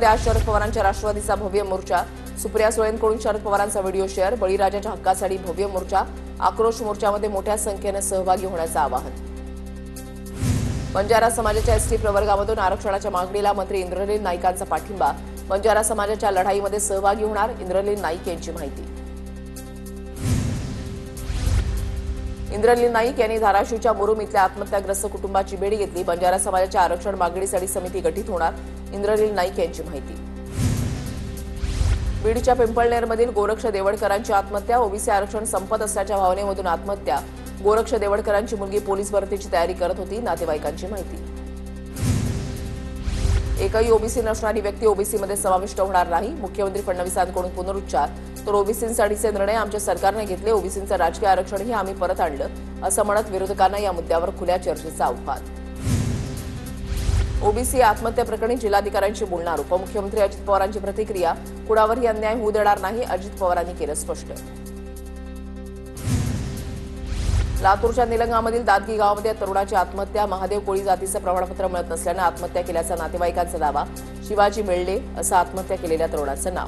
आत्महत्या, शरद पवारांच्या राष्ट्रवादीचा भव्य मोर्चा, सुप्रिया सुळेंकडून शरद पवारांचा व्हिडिओ शेअर, बळीराजाच्या हक्कासाठी भव्य मोर्चा, आक्रोश मोर्चामध्ये मोठ्या संख्येने सहभागी होण्याचं आवाहन. बंजारा समाजाच्या एसटी प्रवर्गामधून आरक्षणाच्या मागणीला मंत्री इंद्रनील नाईकांचा पाठिंबा. बंजारा समाजाच्या लढाईमध्ये सहभागी होणार, इंद्रनील नाईक यांची माहिती. इंद्रनील नाईक यांनी धाराशिवच्या मुरुम इथल्या आत्महत्याग्रस्त कुटुंबाची भेट घेतली. बंजारा समाजाच्या आरक्षण मागणीसाठी समिती गठीत होणार, इंद्रनील नाईक यांची माहिती. बीडच्या पिंपळनेरमधील गोरक्ष देवडकरांची आत्महत्या, ओबीसी आरक्षण संपत असल्याच्या भावनेमधून आत्महत्या. गोरक्ष देवडकरांची मुलगी पोलीस भरतीची तयारी करत होती, नातेवाईकांची माहिती. एकही ओबीसी नसणारी व्यक्ती ओबीसीमध्ये समाविष्ट होणार नाही, मुख्यमंत्री फडणवीसांकडून पुनरुच्चार. तर ओबीसींसाठीचे निर्णय आमच्या सरकारने घेतले, ओबीसींचं राजकीय आरक्षणही आम्ही परत आणलं, असं म्हणत विरोधकांना या मुद्द्यावर खुल्या चर्चेचं आव्हान. ओबीसी आत्महत्या प्रकरणी जिल्हाधिकाऱ्यांशी बोलणार, उपमुख्यमंत्री अजित पवारांची प्रतिक्रिया. कुणावरही अन्याय होऊ देणार नाही, अजित पवारांनी केलं स्पष्ट. लातूरच्या निलंगामधील दादगी गावामध्ये तरुणाची आत्महत्या, महादेव कोळी जातीचं प्रमाणपत्र मिळत नसल्यानं आत्महत्या केल्याचा नातेवाईकांचा दावा. शिवाजी मिळले असं आत्महत्या केलेल्या तरुणाचं नाव.